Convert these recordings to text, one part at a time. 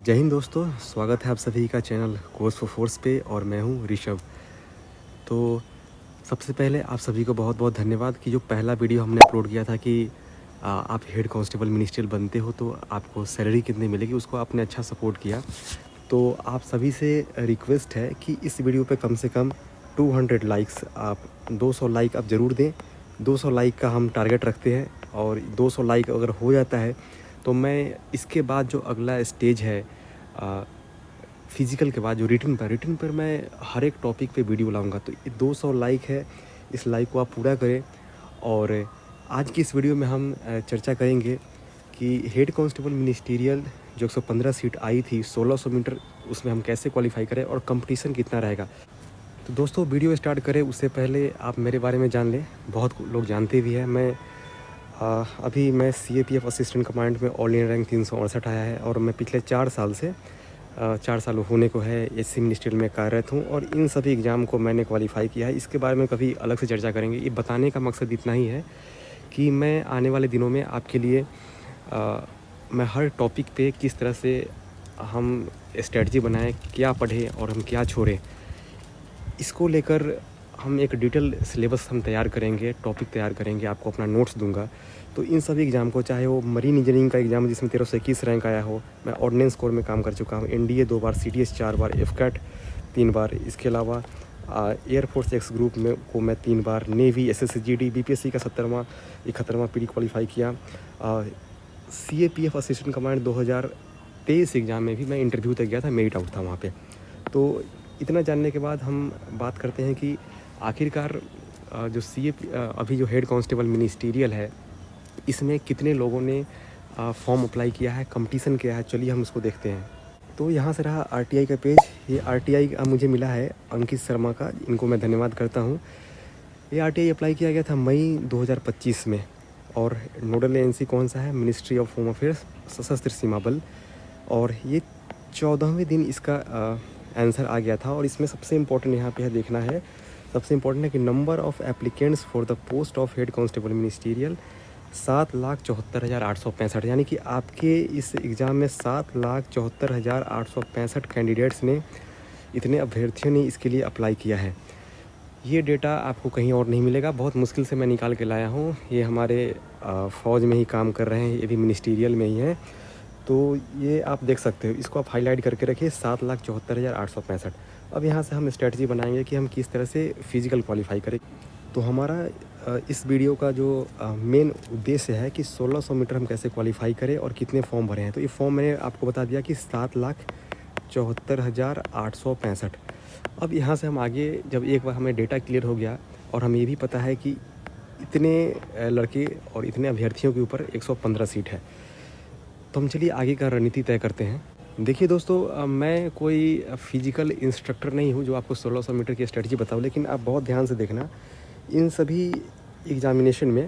जय हिंद दोस्तों, स्वागत है आप सभी का चैनल कोर्स फॉर फोर्स पे और मैं हूं ऋषभ। तो सबसे पहले आप सभी को बहुत बहुत धन्यवाद कि जो पहला वीडियो हमने अपलोड किया था कि आप हेड कांस्टेबल मिनिस्ट्रियल बनते हो तो आपको सैलरी कितनी मिलेगी, उसको आपने अच्छा सपोर्ट किया। तो आप सभी से रिक्वेस्ट है कि इस वीडियो पे कम से कम 200 लाइक्स, आप 200 लाइक आप ज़रूर दें। 200 लाइक का हम टारगेट रखते हैं और 200 लाइक अगर हो जाता है तो मैं इसके बाद जो अगला स्टेज है फिज़िकल के बाद जो रिटन पर मैं हर एक टॉपिक पे वीडियो लाऊंगा। तो 200 लाइक है, इस लाइक को आप पूरा करें। और आज की इस वीडियो में हम चर्चा करेंगे कि हेड कांस्टेबल मिनिस्टीरियल जो 115 सीट आई थी 1600 मीटर, उसमें हम कैसे क्वालिफाई करें और कंपटीशन कितना रहेगा। तो दोस्तों वीडियो स्टार्ट करें उससे पहले आप मेरे बारे में जान लें। बहुत लोग जानते भी हैं, मैं अभी मैं CAPF असिस्टेंट कमांड में ऑल इंडिया रैंक 368 आया है और मैं पिछले 4 साल से 4 साल होने को है SC मिनिस्ट्रियल में कार्यरत हूँ और इन सभी एग्ज़ाम को मैंने क्वालिफाई किया है। इसके बारे में कभी अलग से चर्चा करेंगे। ये बताने का मकसद इतना ही है कि मैं आने वाले दिनों में आपके लिए मैं हर टॉपिक पे किस तरह से हम स्ट्रेटजी बनाएं, क्या पढ़ें और हम क्या छोड़ें, इसको लेकर हम एक डिटेल सिलेबस हम तैयार करेंगे, टॉपिक तैयार करेंगे, आपको अपना नोट्स दूंगा। तो इन सभी एग्ज़ाम को, चाहे वो मरीन इंजीनियरिंग का एग्ज़ाम जिसमें 1321 रैंक आया हो, मैं ऑर्डिनेंस कोर में काम कर चुका हूँ, NDA 2 बार, CTS 4 बार, FCAT 3 बार, इसके अलावा एयरफोर्स एक्स ग्रुप में को मैं 3 बार, नेवी, SSGD, BPSC का 70वां 71वां PD क्वालिफाई किया। CAPF असिस्टेंट कमांड 2023 एग्ज़ाम में भी मैं इंटरव्यू तक गया था, मेरिट आउट था वहाँ पे। तो इतना जानने के बाद हम बात करते हैं कि आखिरकार जो अभी जो हेड कांस्टेबल मिनिस्टीरियल है, इसमें कितने लोगों ने फॉर्म अप्लाई किया है, कंपटीशन क्या है। चलिए हम उसको देखते हैं। तो यहाँ से रहा RTI का पेज। ये RTI मुझे मिला है अंकित शर्मा का, इनको मैं धन्यवाद करता हूँ। ये RTI अप्लाई किया गया था मई 2025 में और नोडल एजेंसी कौन सा है, मिनिस्ट्री ऑफ होम अफेयर्स, सशस्त्र सीमा बल। और ये 14वें दिन इसका आंसर आ गया था। और इसमें सबसे इम्पोर्टेंट यहाँ पे है देखना है, सबसे इम्पोर्टेंट है कि number of applicants for the post of head constable ministerial 7,74,865, यानी कि आपके इस एग्ज़ाम में 7,74,865 कैंडिडेट्स ने, इतने अभ्यर्थियों ने इसके लिए अप्लाई किया है। ये डेटा आपको कहीं और नहीं मिलेगा, बहुत मुश्किल से मैं निकाल के लाया हूँ। ये हमारे फ़ौज में ही काम कर रहे हैं, ये भी मिनिस्टीरियल में ही है। तो ये आप देख सकते हो, इसको आप हाईलाइट करके रखिए 7,74,865। अब यहाँ से हम स्ट्रेटजी बनाएंगे कि हम किस तरह से फ़िज़िकल क्वालिफाई करें। तो हमारा इस वीडियो का जो मेन उद्देश्य है कि 1600 मीटर हम कैसे क्वालिफाई करें और कितने फॉर्म भरे हैं। तो ये फॉर्म मैंने आपको बता दिया कि 7,74,865। अब यहाँ से हम आगे, जब एक बार हमें डेटा क्लियर हो गया और हमें ये भी पता है कि इतने लड़के और इतने अभ्यर्थियों के ऊपर 115 सीट है, तो हम चलिए आगे का रणनीति तय करते हैं। देखिए दोस्तों, मैं कोई फिजिकल इंस्ट्रक्टर नहीं हूँ जो आपको 1600 मीटर की स्ट्रेटजी बताऊँ, लेकिन आप बहुत ध्यान से देखना इन सभी एग्जामिनेशन में,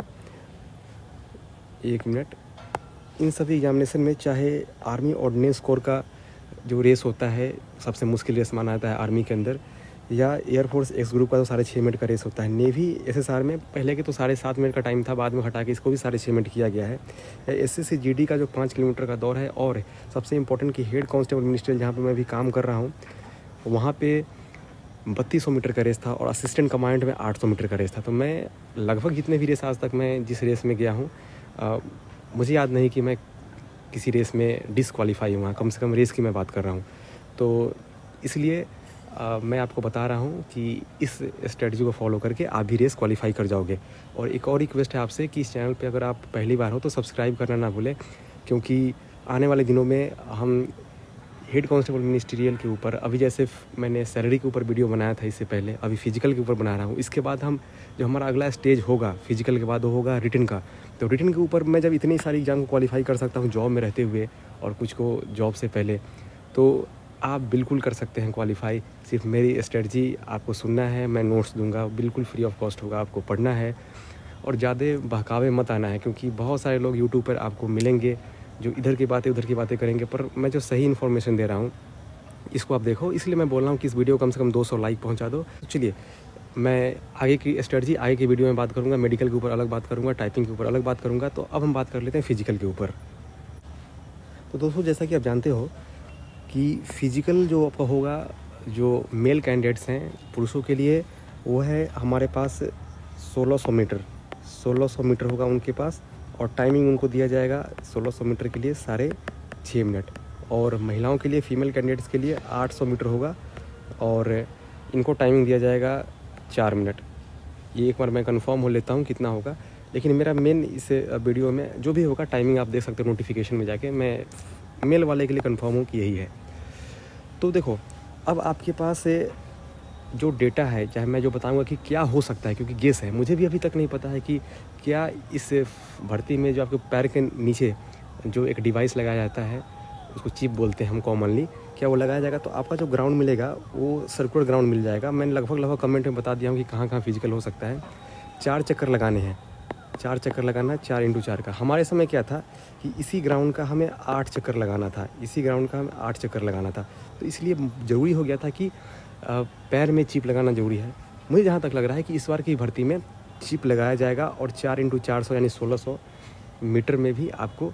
एक मिनट, इन सभी एग्जामिनेशन में चाहे आर्मी ऑर्डिनेंस कोर का जो रेस होता है, सबसे मुश्किल रेस माना जाता है आर्मी के अंदर, या एयरफोर्स एक्स ग्रुप का तो 6.5 मिनट का रेस होता है। नेवी SSR में पहले के तो 7.5 मिनट का टाइम था, बाद में हटा के इसको भी 6.5 मिनट किया गया है। SSGD का जो 5 किलोमीटर का दौर है। और सबसे इम्पोर्टेंट कि हेड कांस्टेबल मिनिस्ट्रियल जहाँ पे मैं भी काम कर रहा हूँ, वहाँ पे 3200 मीटर का रेस था और असिस्टेंट कमांड में 800 मीटर का रेस था। तो मैं लगभग जितने भी रेस आज तक मैं जिस रेस में गया हूँ, मुझे याद नहीं कि मैं किसी रेस में डिसक्वालीफाई हुआ, कम से कम रेस की मैं बात कर रहा हूँ। तो इसलिए मैं आपको बता रहा हूँ कि इस स्ट्रेटजी को फॉलो करके आप भी रेस क्वालिफाई कर जाओगे। और एक और रिक्वेस्ट है आपसे कि इस चैनल पे अगर आप पहली बार हो तो सब्सक्राइब करना ना भूलें, क्योंकि आने वाले दिनों में हम हेड कांस्टेबल मिनिस्टीरियल के ऊपर, अभी जैसे मैंने सैलरी के ऊपर वीडियो बनाया था इससे पहले, अभी फिजिकल के ऊपर बना रहा हूँ। इसके बाद हम जो हमारा अगला स्टेज होगा फिजिकल के बाद, वो होगा रिटन का। तो रिटन के ऊपर मैं जब इतनी सारी एग्जाम को क्वालिफाई कर सकता हूँ जॉब में रहते हुए और कुछ को जॉब से पहले, तो आप बिल्कुल कर सकते हैं क्वालिफाई। सिर्फ मेरी स्ट्रेटजी आपको सुनना है, मैं नोट्स दूंगा, बिल्कुल फ्री ऑफ कॉस्ट होगा, आपको पढ़ना है और ज़्यादा बहकावे मत आना है, क्योंकि बहुत सारे लोग यूट्यूब पर आपको मिलेंगे जो इधर की बातें उधर की बातें करेंगे, पर मैं जो सही इन्फॉर्मेशन दे रहा हूँ इसको आप देखो। इसलिए मैं बोल रहा हूँ कि इस वीडियो को कम से कम 200 लाइक पहुँचा दो। तो चलिए, मैं आगे की स्ट्रेटजी आगे की वीडियो में बात करूँगा, मेडिकल के ऊपर अलग बात करूँगा, टाइपिंग के ऊपर अलग बात करूँगा। तो अब हम बात कर लेते हैं फिजिकल के ऊपर। तो दोस्तों, जैसा कि आप जानते हो कि फ़िज़िकल जो आपका होगा, जो मेल कैंडिडेट्स हैं पुरुषों के लिए, वो है हमारे पास 1600 मीटर। 1600 मीटर होगा उनके पास, और टाइमिंग उनको दिया जाएगा 1600 मीटर के लिए 6.5 मिनट। और महिलाओं के लिए, फीमेल कैंडिडेट्स के लिए 800 मीटर होगा, और इनको टाइमिंग दिया जाएगा 4 मिनट। ये एक बार मैं कंफर्म हो लेता हूँ कितना होगा, लेकिन मेरा मेन इस वीडियो में जो भी होगा टाइमिंग आप देख सकते हो नोटिफिकेशन में जाके। मैं मेल वाले के लिए कंफर्म हूँ कि यही है। तो देखो, अब आपके पास जो डेटा है, चाहे मैं जो बताऊंगा कि क्या हो सकता है, क्योंकि गेस है, मुझे भी अभी तक नहीं पता है कि क्या इस भर्ती में जो आपके पैर के नीचे जो एक डिवाइस लगाया जाता है, उसको चिप बोलते हैं हम कॉमनली, क्या वो लगाया जाएगा तो आपका जो ग्राउंड मिलेगा वो सर्कुलर ग्राउंड मिल जाएगा। मैंने लगभग कमेंट में बता दिया हूँ कि कहाँ कहाँ फिजिकल हो सकता है। 4 चक्कर लगाने हैं, 4 चक्कर लगाना, 4x4 का। हमारे समय क्या था कि इसी ग्राउंड का हमें 8 चक्कर लगाना था, इसी ग्राउंड का हमें 8 चक्कर लगाना था। तो इसलिए ज़रूरी हो गया था कि पैर में चिप लगाना ज़रूरी है। मुझे जहाँ तक लग रहा है कि इस बार की भर्ती में चिप लगाया जाएगा, और 4x400 यानी 1600 मीटर में भी आपको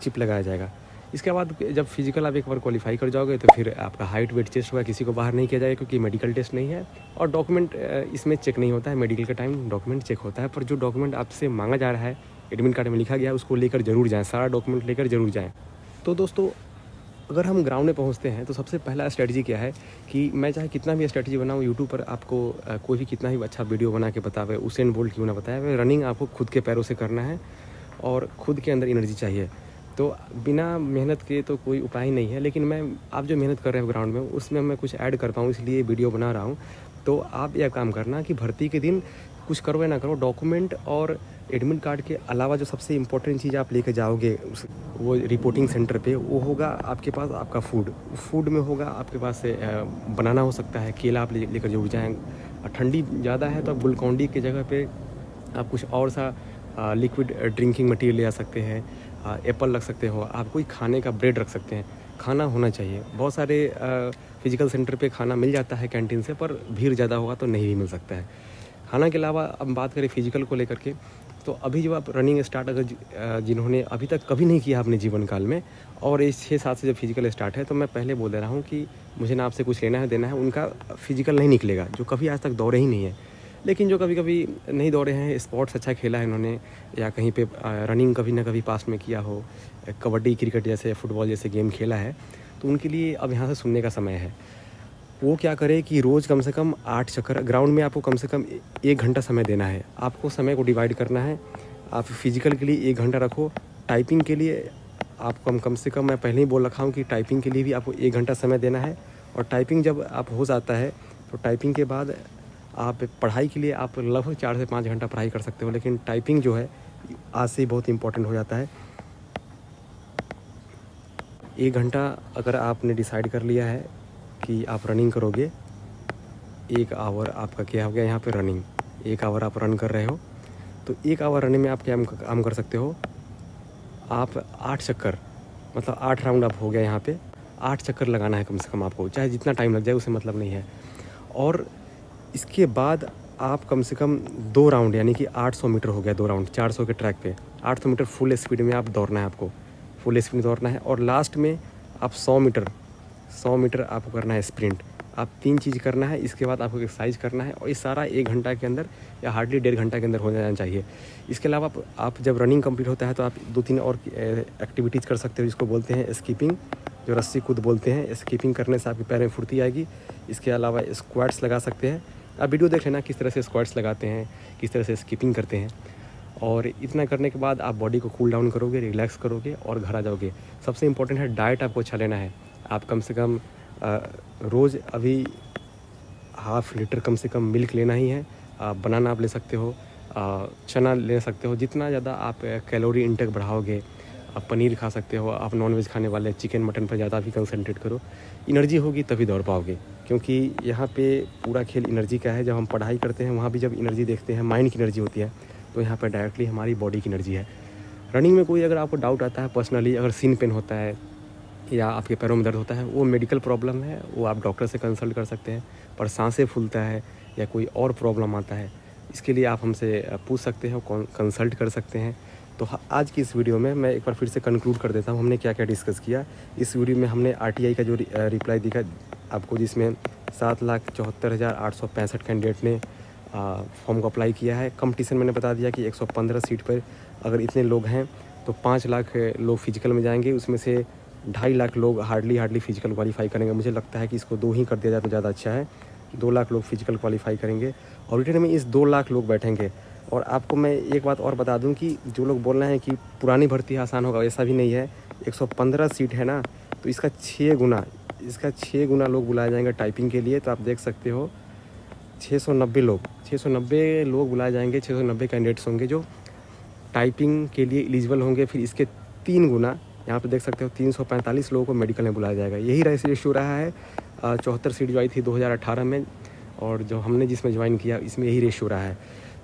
चिप लगाया जाएगा। इसके बाद जब फिजिकल आप एक बार क्वालिफाई कर जाओगे तो फिर आपका हाइट वेट टेस्ट होगा, किसी को बाहर नहीं किया जाएगा क्योंकि मेडिकल टेस्ट नहीं है, और डॉक्यूमेंट इसमें चेक नहीं होता है। मेडिकल के टाइम डॉक्यूमेंट चेक होता है, पर जो डॉक्यूमेंट आपसे मांगा जा रहा है, एडमिट कार्ड में लिखा गया है, उसको लेकर ज़रूर जाएँ, सारा डॉक्यूमेंट लेकर ज़रूर जाएँ। तो दोस्तों, अगर हम ग्राउंड में पहुंचते हैं तो सबसे पहला स्ट्रेटजी क्या है कि मैं चाहे कितना भी स्ट्रेटजी बनाऊं, यूट्यूब पर आपको कोई भी कितना ही अच्छा वीडियो बना के बतावे, उसेन बोल्ट क्यों ना बताया, रनिंग आपको खुद के पैरों से करना है और खुद के अंदर एनर्जी चाहिए। तो बिना मेहनत के तो कोई उपाय नहीं है, लेकिन मैं आप जो मेहनत कर रहे हो ग्राउंड में, उसमें मैं कुछ ऐड कर पाऊँ इसलिए वीडियो बना रहा हूँ। तो आप यह काम करना कि भर्ती के दिन कुछ करो या ना करो, डॉक्यूमेंट और एडमिट कार्ड के अलावा जो सबसे इम्पोर्टेंट चीज़ आप लेकर जाओगे वो रिपोर्टिंग सेंटर पे, वो होगा आपके पास आपका फूड में होगा आपके पास बनाना हो सकता है, केला आप लेकर जरूर जाएँ। ठंडी ज़्यादा है तो आप ग्लूकोन डी की जगह पे आप कुछ और सा लिक्विड ड्रिंकिंग मटेरियल ले आ सकते हैं, एप्पल रख सकते हो, आप कोई खाने का ब्रेड रख सकते हैं। खाना होना चाहिए। बहुत सारे फिजिकल सेंटर पे खाना मिल जाता है कैंटीन से, पर भीड़ ज़्यादा होगा तो नहीं भी मिल सकता है। खाना के अलावा अब बात करें फिजिकल को लेकर के, तो अभी जब आप रनिंग स्टार्ट अगर जिन्होंने अभी तक कभी नहीं किया अपने जीवन काल में, और इस 6-7 से जब फिजिकल स्टार्ट है, तो मैं पहले बोल दे रहा हूँ कि मुझे ना आपसे कुछ लेना है देना है, उनका फिजिकल नहीं निकलेगा जो कभी आज तक दौड़े ही नहीं है। लेकिन जो कभी कभी नहीं दौड़े हैं, स्पोर्ट्स अच्छा खेला है इन्होंने, या कहीं पे रनिंग कभी ना कभी पास्ट में किया हो, कबड्डी क्रिकेट जैसे फुटबॉल जैसे गेम खेला है, तो उनके लिए अब यहाँ से सुनने का समय है। वो क्या करे कि रोज़ कम से कम 8 चक्कर ग्राउंड में, आपको कम से कम 1 घंटा समय देना है। आपको समय को डिवाइड करना है। आप फिजिकल के लिए 1 घंटा रखो, टाइपिंग के लिए आप कम से कम मैं पहले ही बोल रखा हूँ कि टाइपिंग के लिए भी आपको 1 घंटा समय देना है। और टाइपिंग जब आप हो जाता है तो टाइपिंग के बाद आप पढ़ाई के लिए आप लगभग 4 से 5 घंटा पढ़ाई कर सकते हो, लेकिन टाइपिंग जो है आज से बहुत इम्पोर्टेंट हो जाता है। 1 घंटा अगर आपने डिसाइड कर लिया है कि आप रनिंग करोगे, 1 आवर आपका क्या हो गया यहाँ पे रनिंग, 1 आवर आप रन कर रहे हो, तो 1 आवर रनिंग में आप क्या काम कर सकते हो, आप 8 चक्कर, मतलब 8 राउंड आप हो गया यहाँ पे, 8 चक्कर लगाना है कम से कम आपको, चाहे जितना टाइम लग जाए उसे मतलब नहीं है। और इसके बाद आप कम से कम 2 राउंड, यानी कि 800 मीटर हो गया 2 राउंड 400 के ट्रैक पे, 800 मीटर फुल स्पीड में आप दौड़ना है, आपको फुल स्पीड दौड़ना है। और लास्ट में आप 100 मीटर आपको करना है स्प्रिंट। आप 3 चीज़ करना है, इसके बाद आपको एक्सरसाइज करना है, और ये सारा 1 घंटा के अंदर या हार्डली 1.5 घंटा के अंदर हो जाना चाहिए। इसके अलावा आप जब रनिंग कंप्लीट होता है तो आप 2-3 और एक्टिविटीज़ कर सकते हो, जिसको बोलते हैं स्कीपिंग, जो रस्सी कूद बोलते हैं। स्कीपिंग करने से आपके पैर में फुर्ती आएगी। इसके अलावा स्क्वाट्स लगा सकते हैं। आप वीडियो देख लेना किस तरह से स्क्वाट्स लगाते हैं, किस तरह से स्कीपिंग करते हैं। और इतना करने के बाद आप बॉडी को कूल डाउन करोगे, रिलैक्स करोगे और घर आ जाओगे। सबसे इम्पोर्टेंट है डाइट आपको अच्छा लेना है। आप कम से कम रोज़ अभी ½ लीटर कम से कम मिल्क लेना ही है। बनाना आप ले सकते हो, चना ले सकते हो। जितना ज़्यादा आप कैलोरी इंटेक बढ़ाओगे, आप पनीर खा सकते हो। आप नॉनवेज खाने वाले चिकन मटन पर ज़्यादा भी कंसंट्रेट करो। एनर्जी होगी तभी दौड़ पाओगे, क्योंकि यहाँ पे पूरा खेल एनर्जी का है। जब हम पढ़ाई करते हैं वहाँ भी जब एनर्जी देखते हैं, माइंड की एनर्जी होती है, तो यहाँ पर डायरेक्टली हमारी बॉडी की एनर्जी है। रनिंग में कोई अगर आपको डाउट आता है पर्सनली, अगर सीन पेन होता है या आपके पैरों में दर्द होता है, वो मेडिकल प्रॉब्लम है, वो आप डॉक्टर से कंसल्ट कर सकते हैं। पर सांसें फूलता है या कोई और प्रॉब्लम आता है, इसके लिए आप हमसे पूछ सकते हो, कंसल्ट कर सकते हैं। तो आज की इस वीडियो में मैं एक बार फिर से कंक्लूड कर देता हूँ हमने क्या क्या डिस्कस किया। इस वीडियो में हमने RTI का जो रिप्लाई दिखा आपको, जिसमें 7,74,865 कैंडिडेट ने फॉर्म को अप्लाई किया है। कंपटीशन मैंने बता दिया कि 115 सीट पर अगर इतने लोग हैं तो 5 लाख लोग फिजिकल में जाएंगे, उसमें से 2.5 लाख लोग हार्डली फिजिकल क्वालिफाई करेंगे। मुझे लगता है कि इसको 2 ही कर दिया जाए तो ज़्यादा अच्छा है। 2 लाख लोग फिजिकल क्वालिफाई करेंगे और रिटर्न में इस 2 लाख लोग बैठेंगे। और आपको मैं एक बात और बता दूं कि जो लोग बोल रहे हैं कि पुरानी भर्ती आसान होगा, ऐसा भी नहीं है। 115 सीट है ना, तो इसका 6 गुना लोग बुलाए जाएंगे टाइपिंग के लिए। तो आप देख सकते हो 690 लोग बुलाए जाएंगे। 690 कैंडिडेट्स होंगे जो टाइपिंग के लिए एलिजिबल होंगे। फिर इसके 3 गुना यहाँ पे देख सकते हो 345 लोगों को मेडिकल में बुलाया जाएगा। यही रेशियो रहा है। 74 सीट जो आई थी 2018 में, और जो हमने जिसमें ज्वाइन किया इसमें यही रेशियो रहा है।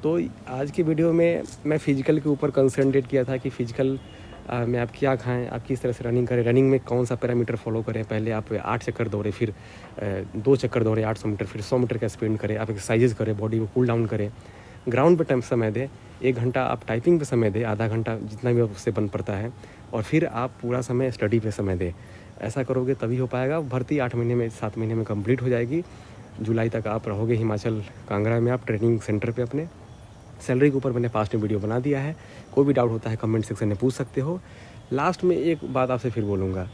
तो आज की वीडियो में मैं फ़िज़िकल के ऊपर कंसंट्रेट किया था कि फ़िज़िकल में आप क्या खाएं, आप किस तरह से रनिंग करें, रनिंग में कौन सा पैरामीटर फॉलो करें। पहले आप 8 चक्कर दौड़े, फिर 2 चक्कर दौड़े 800 मीटर, फिर 100 मीटर का स्प्रिंट करें, आप एक्सरसाइजेज करें, बॉडी को कूल डाउन करें, ग्राउंड पे टाइम समय दें, 1 घंटा आप टाइपिंग पे समय दें, आधा घंटा जितना भी उससे बन पड़ता है, और फिर आप पूरा समय स्टडी पे समय दें। ऐसा करोगे तभी हो पाएगा। भर्ती 8 महीने में 7 महीने में कंप्लीट हो जाएगी। जुलाई तक आप रहोगे हिमाचल कांगड़ा में, आप ट्रेनिंग सेंटर पे अपने। सैलरी के ऊपर मैंने पास्ट में वीडियो बना दिया है। कोई भी डाउट होता है कमेंट सेक्शन में पूछ सकते हो। लास्ट में एक बात आपसे फिर बोलूँगा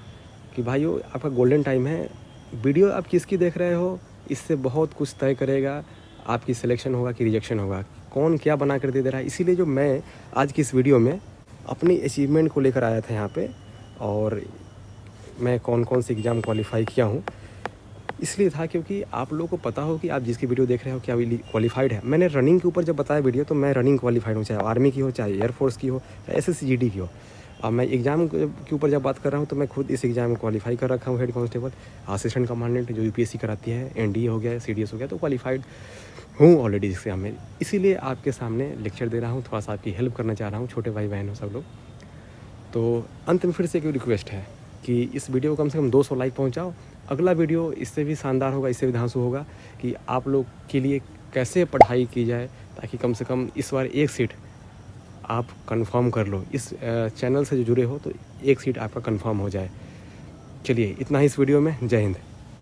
कि भाइयों, आपका गोल्डन टाइम है। वीडियो आप किसकी देख रहे हो, इससे बहुत कुछ तय करेगा आपकी सिलेक्शन होगा कि रिजेक्शन होगा, कौन क्या बना कर दे रहा है। इसीलिए जो मैं आज की इस वीडियो में अपनी अचीवमेंट को लेकर आया था यहाँ पे, और मैं कौन कौन से एग्ज़ाम क्वालिफाई किया हूँ, इसलिए था क्योंकि आप लोगों को पता हो कि आप जिसकी वीडियो देख रहे हो क्या क्वालिफाइड है। मैंने रनिंग के ऊपर जब बताया वीडियो, तो मैं रनिंग क्वालिफाइड हूँ, चाहे आर्मी की हो, चाहे एयरफोर्स की हो, चाहे SSC-GD की हो। अब मैं एग्ज़ाम के ऊपर जब बात कर रहा हूँ तो मैं खुद इस एग्ज़ाम में क्वालिफाई कर रखा हूँ। हेड कांस्टेबल, असिस्टेंट कमांडेंट जो UPSC कराती है, NDA हो गया, CDS हो गया, तो क्वालिफाइड हूँ ऑलरेडी इस एग्ज़ाम में। इसीलिए आपके सामने लेक्चर दे रहा हूँ, थोड़ा सा आपकी हेल्प करना चाह रहा हूँ, छोटे भाई बहन हो सब लोग। तो अंत में फिर से एक रिक्वेस्ट है कि इस वीडियो को कम से कम 200 लाइक पहुँचाओ। अगला वीडियो इससे भी शानदार होगा, इससे भी धांसू होगा कि आप लोग के लिए कैसे पढ़ाई की जाए, ताकि कम से कम इस बार 1 सीट आप कंफर्म कर लो। इस चैनल से जो जुड़े हो तो 1 सीट आपका कंफर्म हो जाए। चलिए इतना ही इस वीडियो में। जय हिंद।